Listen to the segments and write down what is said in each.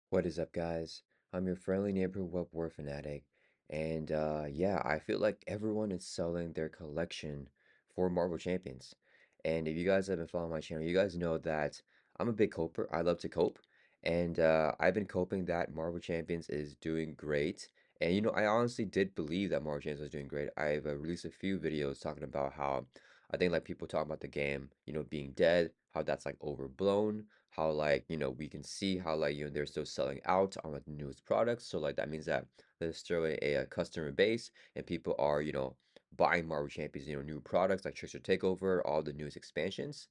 What is up, guys? I'm your friendly neighborhood Web-Warrior Fanatic, and yeah, I feel like everyone is selling their collection for Marvel Champions. And if you guys have been following my channel, you guys know that I'm a big coper. I love to cope, and I've been coping that Marvel Champions is doing great. And I honestly did believe that Marvel Champions was doing great. I've released a few videos talking about how I think like people talking about the game, being dead, how that's like overblown, how like we can see how like they're still selling out on like the newest products, so like that means that there's still a customer base and people are buying Marvel Champions, new products like Trickster Takeover, all the newest expansions.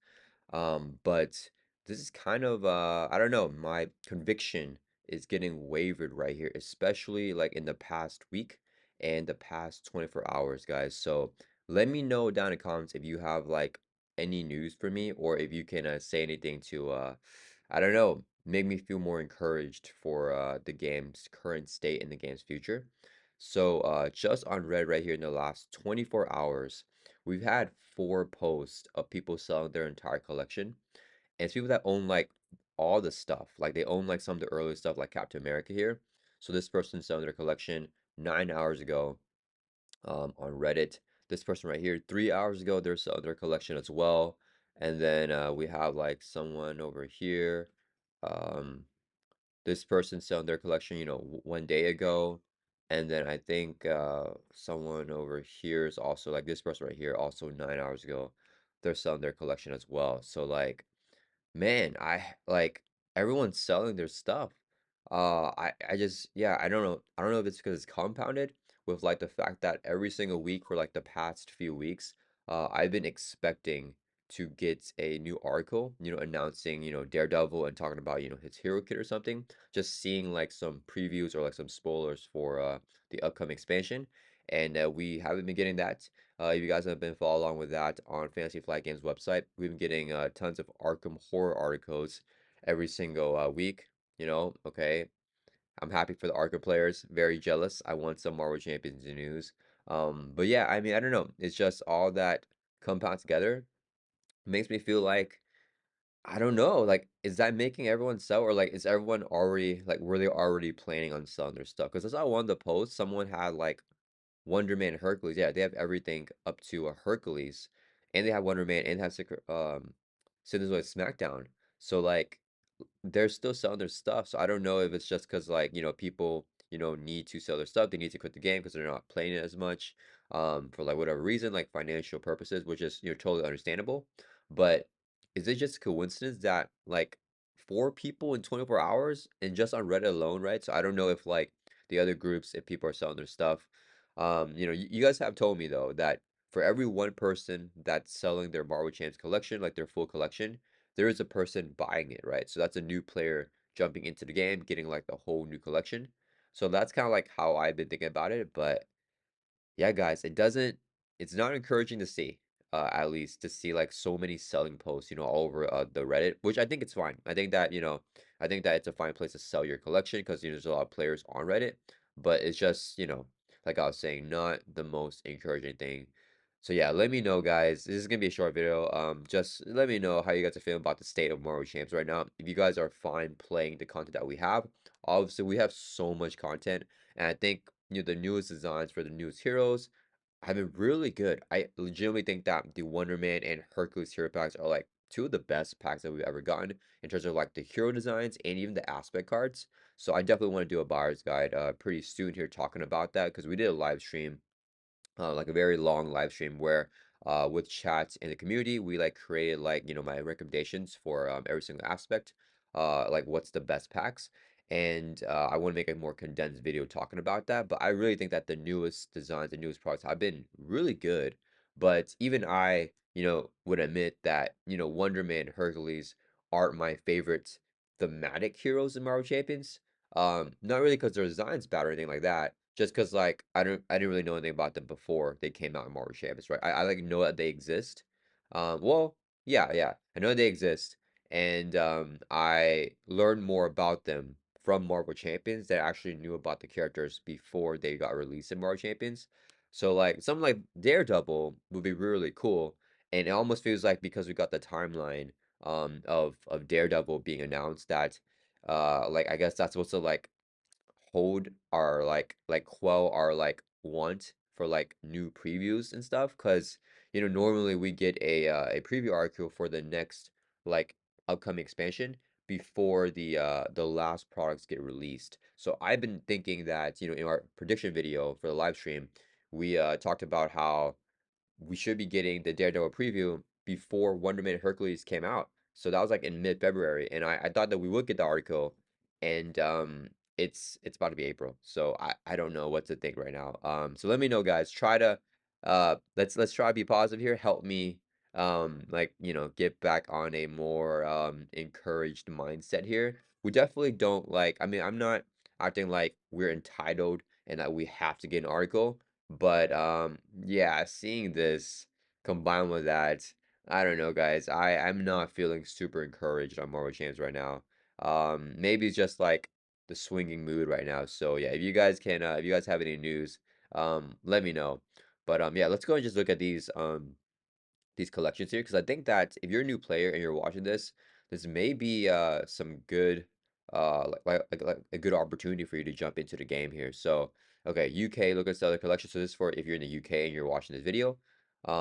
But this is kind of I don't know, my conviction is getting wavered right here, especially like in the past week and the past 24 hours, guys. So let me know down in the comments if you have like any news for me, or if you can say anything to I don't know, make me feel more encouraged for the game's current state and the game's future. So just on Reddit right here in the last 24 hours, we've had four posts of people selling their entire collection. And it's people that own like all the stuff. Like they own like some of the early stuff like Captain America here. So this person selling their collection 9 hours ago on Reddit. This person right here, 3 hours ago, they're selling their collection as well. And then we have like someone over here. Um, this person selling their collection, one day ago. And then I think someone over here is also like this person right here, also 9 hours ago. They're selling their collection as well. So like, man, I like everyone's selling their stuff. I just yeah, I don't know. I don't know if it's because it's compounded with like the fact that every single week for like the past few weeks, I've been expecting to get a new article, announcing, Daredevil and talking about, his hero kit or something. Just seeing like some previews or like some spoilers for the upcoming expansion. And we haven't been getting that. If you guys have been following along with that on Fantasy Flight Games website, we've been getting tons of Arkham horror articles every single week. Okay. I'm happy for the Arkham players. Very jealous. I want some Marvel Champions news. But yeah, I mean, I don't know. It's just all that compound together makes me feel like I don't know. Like, is that making everyone sell, or like is everyone already like were they already planning on selling their stuff? Because I saw one of the posts, someone had like Wonder Man, Hercules. Yeah, they have everything up to a Hercules, and they have Wonder Man and have Secret Citizen SmackDown. So like they're still selling their stuff. So I don't know if it's just because like people need to sell their stuff. They need to quit the game because they're not playing it as much for like whatever reason, like financial purposes, which is totally understandable. But is it just a coincidence that like four people in 24 hours and just on Reddit alone, right? So I don't know if like the other groups, if people are selling their stuff. You guys have told me though that for every one person that's selling their Marvel Champs collection, like their full collection, there is a person buying it, right? So that's a new player jumping into the game, getting like the whole new collection. So that's kind of like how I've been thinking about it. But yeah, guys, it's not encouraging to see, at least to see like so many selling posts, all over the Reddit, which I think it's fine. I think that it's a fine place to sell your collection because there's a lot of players on Reddit, but it's just, like I was saying, not the most encouraging thing. So yeah, let me know, guys. This is gonna be a short video. Just let me know how you guys are feeling about the state of Marvel Champs right now. If you guys are fine playing the content that we have, obviously we have so much content, and I think the newest designs for the newest heroes have been really good. I legitimately think that the Wonder Man and Hercules hero packs are like two of the best packs that we've ever gotten in terms of like the hero designs and even the aspect cards. So I definitely want to do a buyer's guide pretty soon here talking about that because we did a live stream like a very long live stream where with chats in the community we like created like my recommendations for every single aspect, like what's the best packs, and I want to make a more condensed video talking about that. But I really think that the newest designs, the newest products have been really good. But even I would admit that Wonder Man, Hercules aren't my favorite thematic heroes in Marvel Champions. Not really because their design's bad or anything like that. Just because like I didn't really know anything about them before they came out in Marvel Champions, right? I like know that they exist. Well, yeah, I know they exist, and I learned more about them from Marvel Champions that I actually knew about the characters before they got released in Marvel Champions. So like something like Daredevil would be really cool, and it almost feels like because we got the timeline of Daredevil being announced that Like I guess that's supposed to like hold our like quell our like want for like new previews and stuff because normally we get a preview article for the next like upcoming expansion before the last products get released. So I've been thinking that in our prediction video for the live stream we talked about how we should be getting the Daredevil preview before Wonder Man Hercules came out. So that was like in mid-February, and I thought that we would get the article, and it's about to be April, so I don't know what to think right now. So let me know, guys. Try to let's try to be positive here. Help me like get back on a more encouraged mindset here. We definitely don't like. I mean, I'm not acting like we're entitled and that we have to get an article. But yeah, seeing this combined with that, I don't know, guys. I'm not feeling super encouraged on Marvel Champs right now. Maybe it's just like the swinging mood right now. So yeah, if you guys can, if you guys have any news, let me know. But yeah, let's go and just look at these collections here because I think that if you're a new player and you're watching this, this may be some good like a good opportunity for you to jump into the game here. So okay, UK look at sell the collection. So this is for if you're in the UK and you're watching this video.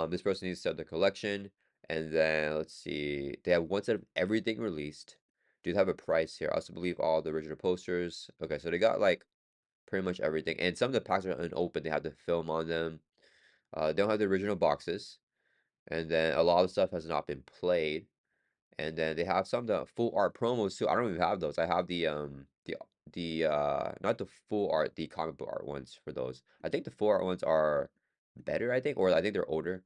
This person needs to sell the collection, and then let's see, they have one set of everything released. Do they have a price here? I also believe all the original posters. Okay, so they got like pretty much everything, and some of the packs are unopened. They have the film on them. They don't have the original boxes. And then a lot of stuff has not been played. And then they have some of the full art promos too. I don't even have those. I have the not the full art, the comic book art ones for those. I think the full art ones are better, I think, or I think they're older.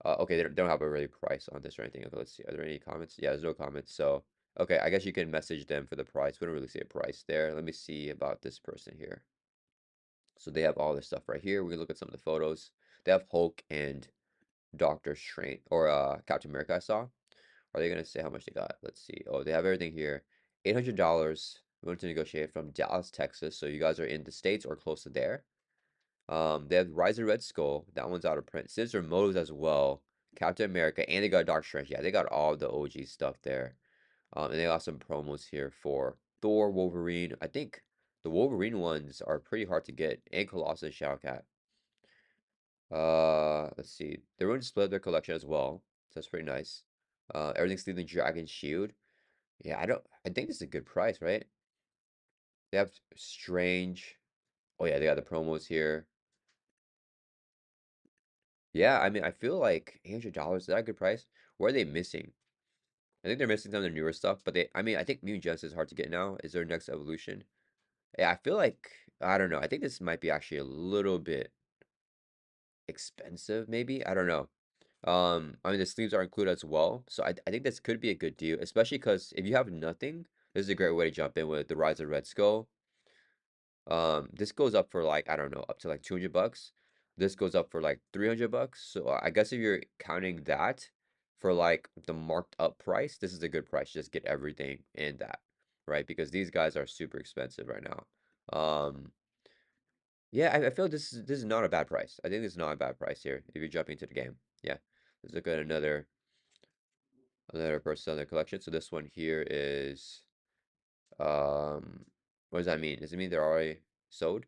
Okay, they don't have a really price on this or anything. Okay, let's see. Are there any comments? Yeah, there's no comments. So, okay, I guess you can message them for the price. We don't really see a price there. Let me see about this person here. So they have all this stuff right here. We can look at some of the photos. They have Hulk and Doctor Strange or Captain America I saw. Are they gonna say how much they got? Let's see. Oh, they have everything here. $800. We want to negotiate from Dallas, Texas. So you guys are in the States or close to there. They have Rise of Red Skull. That one's out of print. Sinister Motives as well. Captain America, and they got Doctor Strange. Yeah, they got all the OG stuff there. And they got some promos here for Thor, Wolverine. I think the Wolverine ones are pretty hard to get, and Colossus, Shadowcat. Let's see. They're going to split their collection as well, so that's pretty nice. Everything's leaving Dragon Shield. Yeah, I think this is a good price, right? They have Strange. Oh yeah, they got the promos here. Yeah, I mean, I feel like $800, is that a good price? What are they missing? I think they're missing some of the newer stuff, but I mean, I think Mutant Genesis is hard to get now. Is their next evolution? Yeah, I feel like, I don't know. I think this might be actually a little bit expensive, maybe. I don't know. I mean, the sleeves are included as well, so I think this could be a good deal, especially because if you have nothing, this is a great way to jump in with the Rise of Red Skull. This goes up for like, I don't know, up to like 200 bucks. This goes up for like 300 bucks. So I guess if you're counting that for like the marked up price, this is a good price. Just get everything in that, right? Because these guys are super expensive right now. Yeah, I feel this is not a bad price. I think this is not a bad price here if you're jumping into the game. Yeah. Let's look at another person on the collection. So this one here is um what does that mean? Does it mean they're already sold?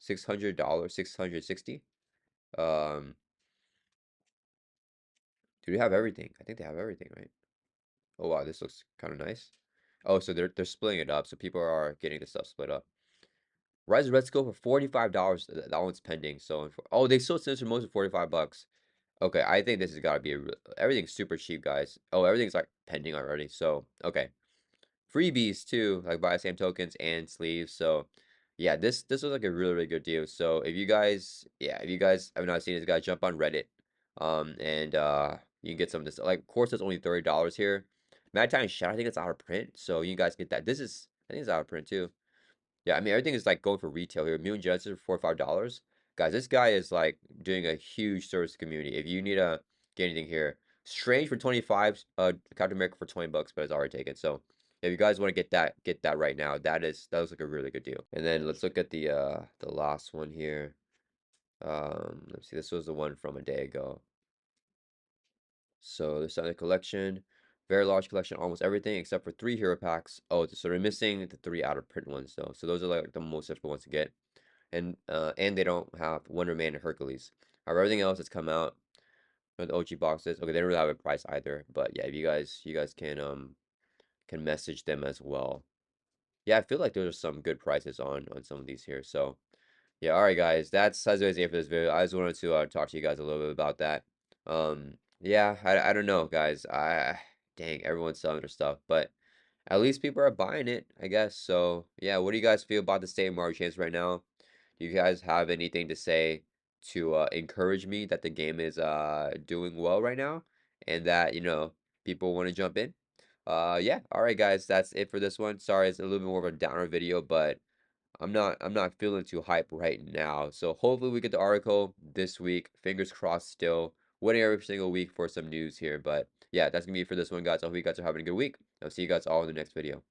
$600, 660. Um, do they have everything? I think they have everything, right? Oh wow, this looks kind of nice. Oh, so they're splitting it up, so people are getting the stuff split up. Rise of Red Skull for $45. That one's pending. So oh, they sold Sinister Mode for 45 bucks. Okay, I think this has got to be everything's super cheap, guys. Oh, everything's like pending already. So okay, freebies too, like buy same tokens and sleeves. So yeah, this was like a really good deal. So if you guys, yeah, if you guys have not seen this guy, jump on Reddit, and you can get some of this. Like, of course, it's only $30 here. Mad Time Shadow, I think it's out of print, so you guys get that. This is, I think it's out of print too. Yeah, I mean everything is like going for retail here. Mutant Genesis for $45. Guys, this guy is like doing a huge service to the community. If you need to get anything here, Strange for 25, Captain America for 20 bucks, but it's already taken. So if you guys want to get that right now. That looks like a really good deal. And then let's look at the last one here. Let's see, this was the one from a day ago. So the Sunday collection, Very large collection, almost everything except for 3 hero packs. Oh, so they're missing the 3 out of print ones though. So those are like the most difficult ones to get. And they don't have Wonder Man and Hercules. However, everything else that's come out for the OG boxes. Okay, they don't really have a price either. But yeah, if you guys can message them as well. Yeah, I feel like there's some good prices on some of these here. So yeah, all right, guys, that's it for this video. I just wanted to talk to you guys a little bit about that. Yeah, I don't know, guys. Dang, everyone's selling their stuff, but at least people are buying it, I guess. So yeah, what do you guys feel about the state of Mario Chance right now? Do you guys have anything to say to encourage me that the game is doing well right now, and that people want to jump in? Yeah, all right, guys, that's it for this one. Sorry, it's a little bit more of a downer video, but I'm not feeling too hype right now. So hopefully we get the article this week. Fingers crossed still. Waiting every single week for some news here. But yeah, that's gonna be it for this one, guys. I hope you guys are having a good week. I'll see you guys all in the next video.